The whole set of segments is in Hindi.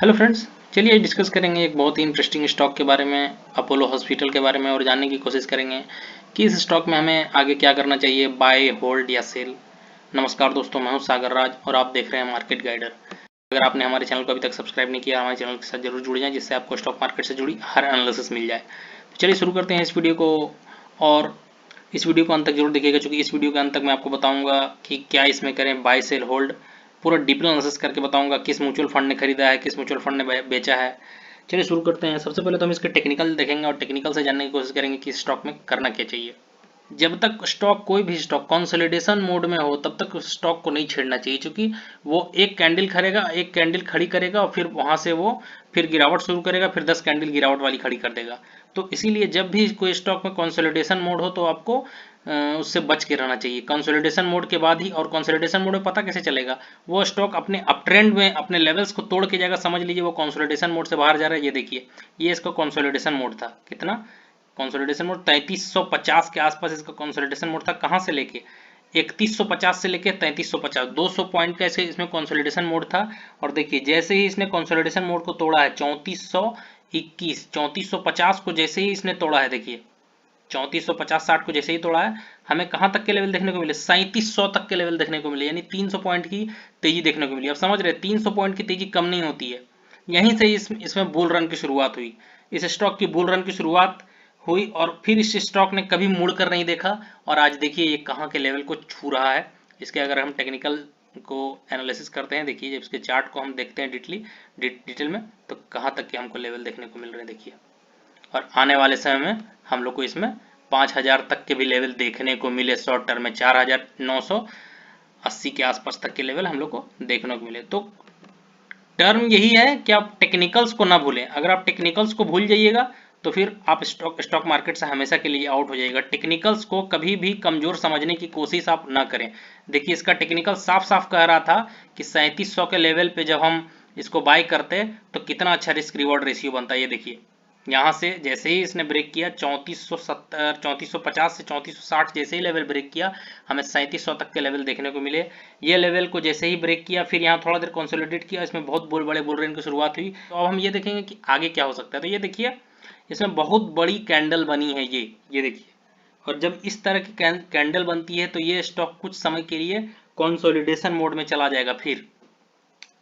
हेलो फ्रेंड्स, चलिए डिस्कस करेंगे एक बहुत ही इंटरेस्टिंग स्टॉक के बारे में, अपोलो हॉस्पिटल के बारे में, और जानने की कोशिश करेंगे कि इस स्टॉक में हमें आगे क्या करना चाहिए, बाय, होल्ड या सेल। नमस्कार दोस्तों, मैं हूं सागर राज और आप देख रहे हैं मार्केट गाइडर। अगर आपने हमारे चैनल को अभी तक सब्सक्राइब नहीं किया, हमारे चैनल के साथ जरूर जुड़ जाएं, जिससे आपको स्टॉक मार्केट से जुड़ी हर एनालिसिस मिल जाए। तो चलिए शुरू करते हैं इस वीडियो को, और इस वीडियो को अंत तक जरूर देखिएगा, क्योंकि इस वीडियो के अंत तक मैं आपको बताऊंगा कि क्या इसमें करें, बाय, सेल, होल्ड। पूरा डीप एनालिसिस करके बताऊंगा किस म्यूचुअल फंड ने खरीदा है, किस म्यूचुअल फंड ने बेचा है। चलिए शुरू करते हैं। सबसे पहले तो हम इसके टेक्निकल देखेंगे और टेक्निकल से जानने की कोशिश करेंगे कि स्टॉक में करना क्या चाहिए। जब तक स्टॉक, कोई भी स्टॉक कंसोलिडेशन मोड में हो, तब तक स्टॉक को नहीं छेड़ना चाहिए, क्योंकि वो एक कैंडल खड़ेगा, एक कैंडल खड़ी करेगा और फिर वहां से वो फिर गिरावट शुरू करेगा, फिर 10 कैंडल गिरावट वाली खड़ी कर देगा। तो इसीलिए जब भी कोई स्टॉक में कंसोलिडेशन मोड हो तो आपको उससे बच के रहना चाहिए। कंसोलिडेशन मोड के बाद ही, और कंसोलिडेशन मोड में पता कैसे चलेगा, वो स्टॉक अपने अप ट्रेंड में अपने लेवल्स को तोड़ के जाएगा। समझ लीजिए वो कंसोलिडेशन मोड से बाहर जा रहा है। ये देखिए, ये इसका कंसोलिडेशन मोड था। कितना कंसोलिडेशन मोड? 3350 के आसपास इसका कंसोलिडेशन मोड था। कहां से लेके 3150 से लेके 3350, 200 पॉइंट का इसमें कंसोलिडेशन मोड था। और देखिए जैसे ही इसने कंसोलिडेशन मोड को तोड़ा है, 3421, 3450 को जैसे ही इसने तोड़ा है, देखिए 3450-60 को जैसे ही तोड़ा है, हमें कहां तक के लेवल देखने को मिले, 3700 तक के लेवल देखने को मिले, यानी 300 पॉइंट की तेजी देखने को मिली। अब समझ रहे, 300 पॉइंट की तेजी कम नहीं होती है। यहीं से इसमें बुल रन की शुरुआत हुई। इस स्टॉक की बुल रन की शुरुआत हुई और फिर इस स्टॉक ने कभी मुड़ कर नहीं देखा। और आज देखिए ये कहां के लेवल को छू रहा है। इसके अगर हम टेक्निकल को एनालिसिस करते हैं, देखिए जब इसके चार्ट को हम देखते हैं डिटेल में, तो कहां तक के हमको लेवल देखने को मिल रहे हैं, देखिए। और आने वाले समय में हम लोग को इसमें 5000 तक के भी लेवल देखने को मिले। शॉर्ट टर्म में 4980 के आसपास तक के लेवल हम लोग को देखने को मिले। तो टर्म यही है कि आप टेक्निकल्स को ना भूलें। अगर आप टेक्निकल्स को भूल जाइएगा तो फिर आप स्टॉक मार्केट से हमेशा के लिए आउट हो जाएगा। टेक्निकल्स को कभी भी कमजोर समझने की कोशिश आप ना करें। देखिए इसका टेक्निकल साफ साफ कह रहा था कि 3700 के लेवल पे जब हम इसको बाय करते तो कितना अच्छा रिस्क रिवॉर्ड रेशियो बनता है। ये देखिए यहाँ से जैसे ही इसने ब्रेक किया, 3470, 3450 से 3460 जैसे ही लेवल ब्रेक किया, हमें 3700 तक के लेवल देखने को मिले। ये लेवल को जैसे ही ब्रेक किया, फिर यहाँ थोड़ा देर कंसोलिडेट किया, इसमें बहुत बड़े बुल रन की शुरुआत हुई। तो अब हम ये देखेंगे कि आगे क्या हो सकता है। तो ये देखिए इसमें बहुत बड़ी कैंडल बनी है, ये देखिए। और जब इस तरह की कैंडल बनती है तो ये स्टॉक कुछ समय के लिए कंसोलिडेशन मोड में चला जाएगा। फिर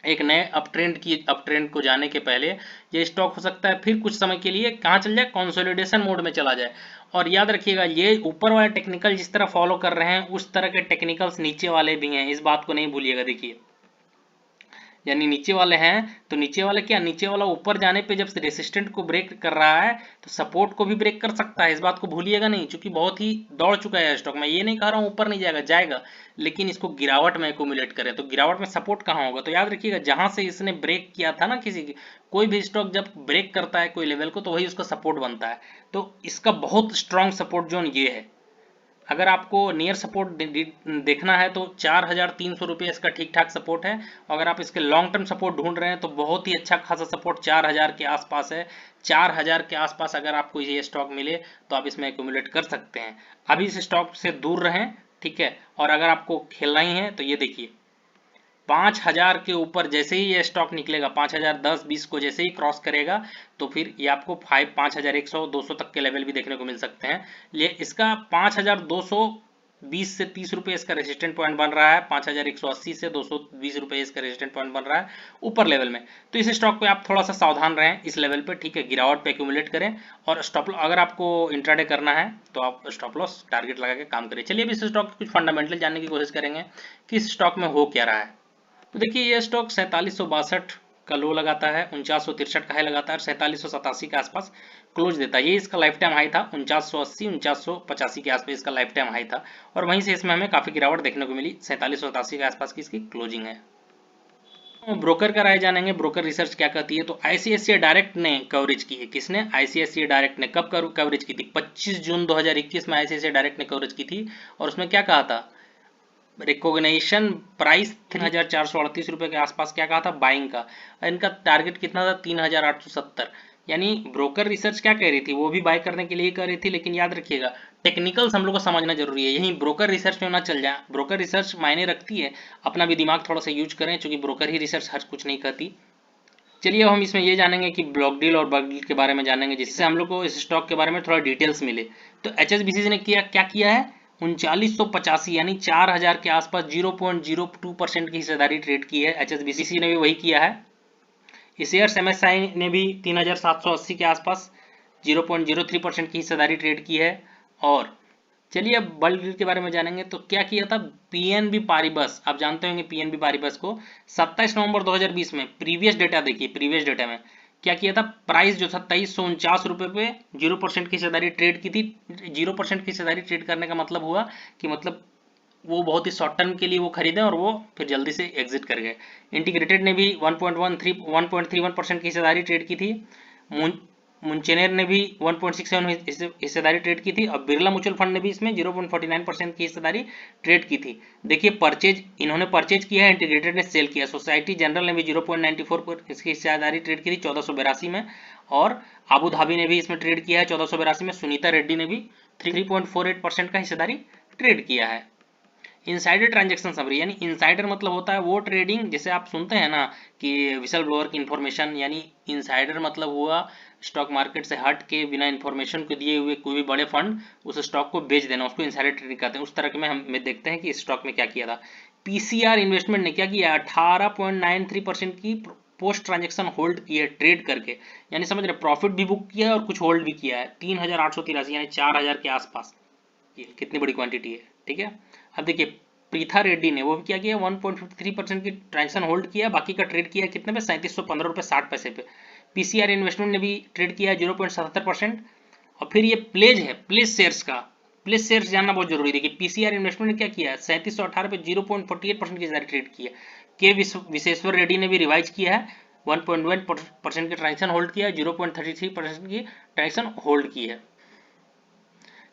एक नए अप ट्रेंड को जाने के पहले ये स्टॉक हो सकता है फिर कुछ समय के लिए कहाँ चल जाए, कंसोलिडेशन मोड में चला जाए। और याद रखिएगा, ये ऊपर वाले टेक्निकल जिस तरह फॉलो कर रहे हैं, उस तरह के टेक्निकल्स नीचे वाले भी हैं। इस बात को नहीं भूलिएगा। देखिए यानी नीचे वाले हैं तो नीचे वाले क्या, नीचे वाला ऊपर जाने पे जब रेसिस्टेंट को ब्रेक कर रहा है तो सपोर्ट को भी ब्रेक कर सकता है। इस बात को भूलिएगा नहीं, क्योंकि बहुत ही दौड़ चुका है स्टॉक। मैं ये नहीं कह रहा हूँ ऊपर नहीं जाएगा, जाएगा, लेकिन इसको गिरावट में एक्यूमुलेट करें तो गिरावट में सपोर्ट कहाँ होगा। तो याद रखिएगा, जहां से इसने ब्रेक किया था ना, किसी की कोई भी स्टॉक जब ब्रेक करता है कोई लेवल को, तो वही उसका सपोर्ट बनता है। तो इसका बहुत स्ट्रॉन्ग सपोर्ट जोन ये है। अगर आपको नियर सपोर्ट देखना है तो 4300 रुपये इसका ठीक ठाक सपोर्ट है। अगर आप इसके लॉन्ग टर्म सपोर्ट ढूंढ रहे हैं तो बहुत ही अच्छा खासा सपोर्ट 4000 के आसपास है। 4000 के आसपास अगर आपको ये स्टॉक मिले तो आप इसमें एक्यूमुलेट कर सकते हैं। अभी इस स्टॉक से दूर रहें, ठीक है। और अगर आपको खेलना ही है तो ये देखिए 5000 के ऊपर जैसे ही ये स्टॉक निकलेगा, 5010-20 को जैसे ही क्रॉस करेगा, तो फिर ये आपको 5100-200 तक के लेवल भी देखने को मिल सकते हैं। ये इसका 5220 से 30 रुपये इसका रेजिस्टेंट पॉइंट बन रहा है, 5180 से 220 रुपये इसका रेजिस्टेंट पॉइंट बन रहा है ऊपर लेवल में। तो इस स्टॉक पे आप थोड़ा सा सावधान रहें इस लेवल पे, ठीक है। गिरावट पे एक्यूमुलेट करें और स्टॉप, अगर आपको इंट्राडे करना है तो आप स्टॉप लॉस टारगेट लगा के काम करें। चलिए अब इस स्टॉक के कुछ फंडामेंटल जानने की कोशिश करेंगे कि इस स्टॉक में हो क्या रहा है। तो देखिए ये स्टॉक 4762 का लो लगाता है, 4963 का हाई लगाता है और 4787 के आसपास क्लोज देता है। ये इसका लाइफ टाइम हाई था, 4980 4985 के आसपास इसका लाइफ टाइम हाई था। और वहीं से इसमें हमें काफी गिरावट देखने को मिली, 4787 के आसपास की इसकी क्लोजिंग है। तो ब्रोकर का राय जानेंगे, ब्रोकर रिसर्च क्या कहती है। तो आईसीआईसीआई डायरेक्ट ने कवरेज की है। किसने? आईसीआईसीआई डायरेक्ट ने। कब कवरेज की थी? 25 जून 2021 में आईसीआईसीआई डायरेक्ट ने कवरेज की थी। और उसमें क्या कहा था? रिकॉग्निशन प्राइस 3438 रुपए के आसपास क्या कहा था बाइंग का। इनका टारगेट कितना था? 3870। यानी ब्रोकर रिसर्च क्या कह रही थी, वो भी बाय करने के लिए कह रही थी। लेकिन याद रखिएगा टेक्निकल्स हम लोग को समझना जरूरी है, यही ब्रोकर रिसर्च में ना चल जाए। ब्रोकर रिसर्च मायने रखती है, अपना भी दिमाग थोड़ा सा यूज करें, क्योंकि ब्रोकर ही रिसर्च हर कुछ नहीं कहती। चलिए अब हम इसमें ये जानेंगे कि ब्लॉक डील और बल्क डील के बारे में जानेंगे, जिससे हम लोग को इस स्टॉक के बारे में थोड़ा डिटेल्स मिले। तो HSBC ने क्या किया है, 3985 यानी 4000 के आसपास 0.02% की हिस्सेदारी ट्रेड की है। HSBC ने भी वही किया है। शेयर्स MSI ने भी 3780 के आसपास 0.03% की हिस्सेदारी ट्रेड की है। और चलिए अब बल्क डील के बारे में जानेंगे। तो क्या किया था PNB पारिबस, आप जानते होंगे PNB पारिबस को, 27 नवंबर 2020 में, प्रीवियस डेटा देखिए, प्रीवियस डेटा में क्या किया था, प्राइस जो था 2349 रुपये पे 0% की हिस्सेदारी ट्रेड की थी। 0% की हिस्सेदारी ट्रेड करने का मतलब हुआ कि मतलब वो बहुत ही शॉर्ट टर्म के लिए वो खरीदे और वो फिर जल्दी से एग्जिट कर गए। इंटीग्रेटेड ने भी 1.31% की हिस्सेदारी ट्रेड की थी। मुंचेनेर ने भी 1.67 हिस्सेदारी ट्रेड की थी। और बिरला म्यूचुअल फंड ने भी इसमें 0.49% की हिस्सेदारी ट्रेड की थी। देखिए परचेज, इन्होंने परचेज किया है, इंटीग्रेटेड ने सेल किया। सोसाइटी जनरल ने भी 0.94 पर इसकी हिस्सेदारी ट्रेड की थी 1482 में। और अबू धाबी ने भी इसमें ट्रेड किया है 1482 में। सुनीता रेड्डी ने भी 3.48% का हिस्सेदारी ट्रेड किया है। इनसाइडर ट्रांजैक्शन समरी, यानी इनसाइडर मतलब होता है वो ट्रेडिंग, जैसे आप सुनते हैं ना कि विसल ब्लोअर की इन्फॉर्मेशन, यानी इनसाइडर मतलब हुआ स्टॉक मार्केट से हट के बिना इन्फॉर्मेशन को दिए हुए कोई भी बड़े फंड उस स्टॉक को बेच देना, उसको इनसाइडर ट्रेडिंग कहते हैं। उस तरह के में हम देखते हैं कि इस स्टॉक में क्या किया था। PCR इन्वेस्टमेंट ने क्या किया, 18.93% की पोस्ट ट्रांजेक्शन होल्ड की है ट्रेड करके, यानी समझ रहे, प्रॉफिट भी बुक किया है और कुछ होल्ड भी किया है। 3883 यानी 4000 के आसपास, कितनी बड़ी क्वांटिटी है, ठीक है। अब देखिए प्रीथा रेड्डी ने वो भी क्या किया, 1.53% की ट्रांजेक्शन होल्ड किया, बाकी का ट्रेड किया कितने पे, 3715 रुपये 60 पैसे पे। PCR इन्वेस्टमेंट ने भी ट्रेड किया 0.77%। और फिर ये प्लेज है, प्लेज शेयर्स का, प्लेज शेयर्स जानना बहुत जरूरी है। देखिए PCR इन्वेस्टमेंट ने क्या किया, 3718 पे 0.48% की ट्रेड किया। के विश्वेश्वर रेड्डी ने भी रिवाइज किया है, 1.1% की ट्रांजेक्शन होल्ड किया है, 0.33% की ट्रांजेक्शन होल्ड की है।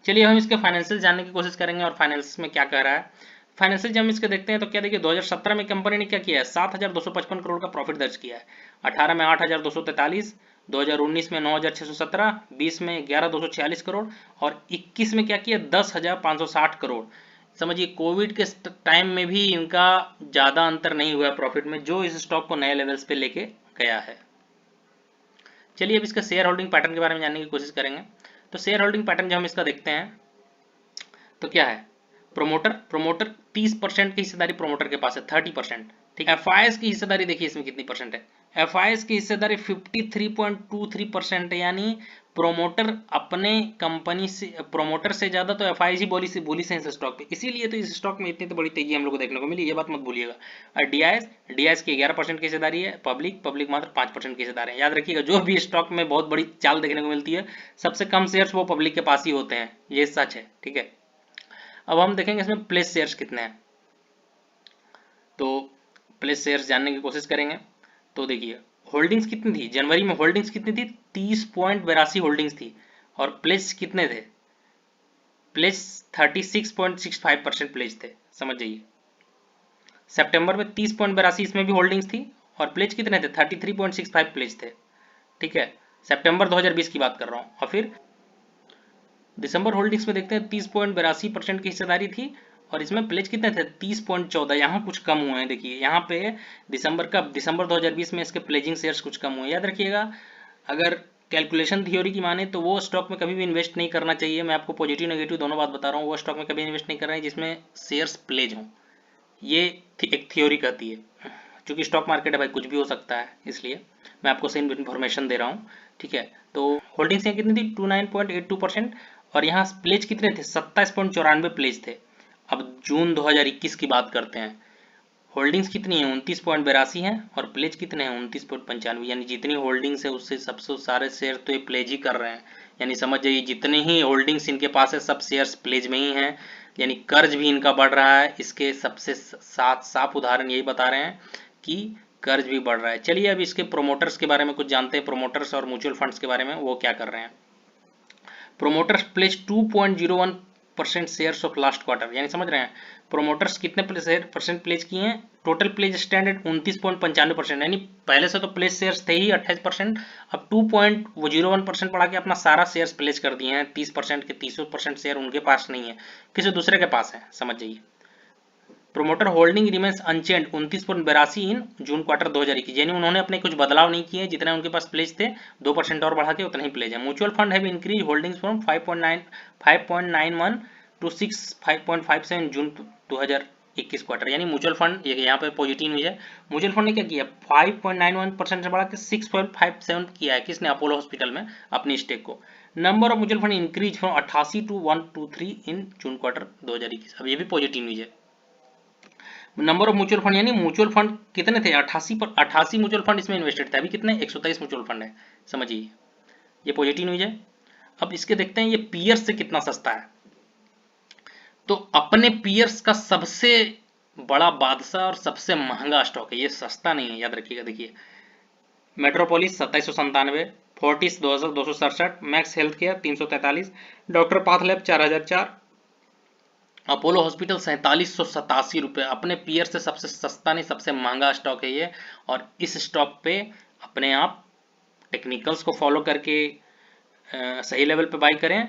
चलिए हम इसके फाइनेंशियल जानने की कोशिश करेंगे और फाइनेंस में क्या कह रहा है। फाइनेंशियल जब हम इसके देखते हैं तो क्या देखिए 2017 में कंपनी ने क्या किया है, 7255 करोड़ का प्रॉफिट दर्ज किया है। 18 में 8243, 2019 में 9617, 20 में 11246 करोड़ और 21 में क्या किया 10560 करोड़। समझिए कोविड के टाइम में भी इनका ज्यादा अंतर नहीं हुआ प्रॉफिट में, जो इस स्टॉक को नए लेवल्स पे लेके गया है। चलिए अब इसका शेयर होल्डिंग पैटर्न के बारे में जानने की कोशिश करेंगे। तो शेयर होल्डिंग पैटर्न जब हम इसका देखते हैं तो क्या है, प्रोमोटर 30% की हिस्सेदारी प्रोमोटर के पास है, 30%, ठीक है। FIS की हिस्सेदारी देखिए इसमें कितनी परसेंट है, FIS की हिस्सेदारी 53.23% है, यानी प्रोमोटर अपने कंपनी से, प्रोमोटर से ज्यादा तो FIS ही बोली से इस स्टॉक पे, इसीलिए तो इस स्टॉक में इतनी तो बड़ी तेजी हम लोग को देखने को मिली, ये बात मत भूलिएगा। और DIS की 11% की हिस्सेदारी है, पब्लिक मात्र 5% की हिस्सेदारी है। याद रखिएगा जो भी स्टॉक में बहुत बड़ी चाल देखने को मिलती है, सबसे कम शेयर्स वो पब्लिक के पास ही होते हैं, ये सच है, ठीक है। अब हम देखेंगे इसमें प्लेस शेयर्स कितने हैं, तो प्लेस शेयर्स जानने की कोशिश करेंगे। तो देखिए होल्डिंग्स कितनी थी, जनवरी में होल्डिंग्स कितनी थी, 30.82 होल्डिंग्स थी। और प्लेस कितने थे, प्लेस 36.65% प्लेस थे, समझ जाइए। सितंबर में 30.82 इसमें भी होल्डिंग्स थी और प्लेज कितने थे, 33.65 प्लेज थे, ठीक है। सितंबर 2020 की बात कर रहा हूँ। और फिर दिसंबर होल्डिंग्स में देखते हैं 30.82% की हिस्सेदारी थी और इसमें प्लेज कितने थे, 30.14, यहाँ कुछ कम हुए हैं। देखिए यहाँ पे दिसंबर 2020 में इसके प्लेजिंग शेयर्स कुछ कम हुए। याद रखिएगा अगर कैलकुलेशन थ्योरी की माने तो वो स्टॉक में कभी भी इन्वेस्ट नहीं करना चाहिए। मैं आपको पॉजिटिव नेगेटिव दोनों बात बता रहा हूँ, वो स्टॉक में कभी इन्वेस्ट नहीं कर रहे हैं जिसमें शेयर्स प्लेज हों, ये एक थ्योरी कहती है। क्योंकि स्टॉक मार्केट है भाई, कुछ भी हो सकता है, इसलिए मैं आपको सही इन्फॉर्मेशन दे रहा हूँ, ठीक है। तो होल्डिंग्स यहाँ कितनी थी, 29.82%। और यहाँ प्लेज कितने थे, 27.94 प्लेज थे। अब जून 2021 की बात करते हैं, होल्डिंग्स कितनी है, 29.82 है और प्लेज कितने हैं, 29.95, यानी जितनी होल्डिंग्स है उससे सबसे सारे शेयर तो ये प्लेज ही कर रहे हैं। यानी समझ जाइए जितने ही होल्डिंग्स इनके पास है सब शेयर्स प्लेज में ही हैं, यानी कर्ज भी इनका बढ़ रहा है। इसके सबसे साफ उदाहरण यही बता रहे हैं कि कर्ज भी बढ़ रहा है। चलिए अब इसके प्रोमोटर्स के बारे में कुछ जानते हैं, प्रोमोटर्स और म्यूचुअल फंड्स के बारे में, वो क्या कर रहे हैं। Promoters pledge 2.01% shares of last quarter, यानी समझ रहे हैं प्रोमोटर्स कितने परसेंट प्लेज किए हैं, टोटल प्लेज स्टैंडर्ड 29.95%, यानी पहले से तो प्लेज शेयर्स थे ही 28%, अब 2.01% बढ़ा के अपना सारा शेयर्स प्लेज कर दिए हैं। 30% के 30% शेयर उनके पास नहीं है, किसी दूसरे के पास है, समझ जाइए। प्रोमोटर होल्डिंग रिमेंस अनचेंज 29.82 इन जून क्वार्टर 2021, यानी उन्होंने अपने कुछ बदलाव नहीं किए, जितने उनके पास प्लेज थे 2% और बढ़ा के उतना ही प्लेज है। Mutual fund have increase holdings from 5.91 to 5.57 June 2021 quarter, यानी म्यूचुअल फंड यहाँ पे पॉजिटिव न्यूज है। म्यूचुअल फंड ने क्या किया, 5.91% से बढ़ा के 6.57 किया है, किसने, अपोलो हॉस्पिटल में अपनी स्टेक को। Number of mutual fund increase from 88 to 123 in June quarter 2021, अब ये भी पॉजिटिव न्यूज है। नंबर ऑफ म्यूचुअल फंड, यानी म्यूचुअल फंड कितने थे, 88 म्यूचुअल फंड इसमें इन्वेस्टेड थे, अभी कितने, 123 म्यूचुअल फंड है, समझिए ये पॉजिटिव न्यूज है। अब इसके देखते हैं ये पीयर्स से कितना सस्ता है। तो अपने पीयर्स का सबसे बड़ा बादशाह और सबसे महंगा स्टॉक है, ये सस्ता नहीं है, याद रखिएगा। देखिए Metropolis 2797, Fortis 2267, Max health care 343, doctor path lab 4004, Apollo hospital 4787 रुपये। अपने पीयर से सबसे सस्ता नहीं, सबसे महंगा स्टॉक है ये। और इस स्टॉक पे अपने आप टेक्निकल्स को फॉलो करके सही लेवल पे बाई करें,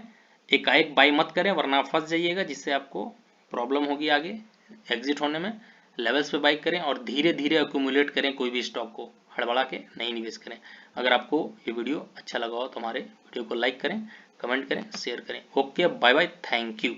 एकाएक बाई मत करें, वरना आप फंस जाइएगा, जिससे आपको प्रॉब्लम होगी आगे एग्जिट होने में। लेवल्स पे बाई करें और धीरे धीरे अक्यूमुलेट करें, कोई भी स्टॉक को हड़बड़ा के नहीं निवेश करें। अगर आपको ये वीडियो अच्छा लगा हो तो हमारे वीडियो को लाइक करें, कमेंट करें, शेयर करें। Okay, bye bye, thank you.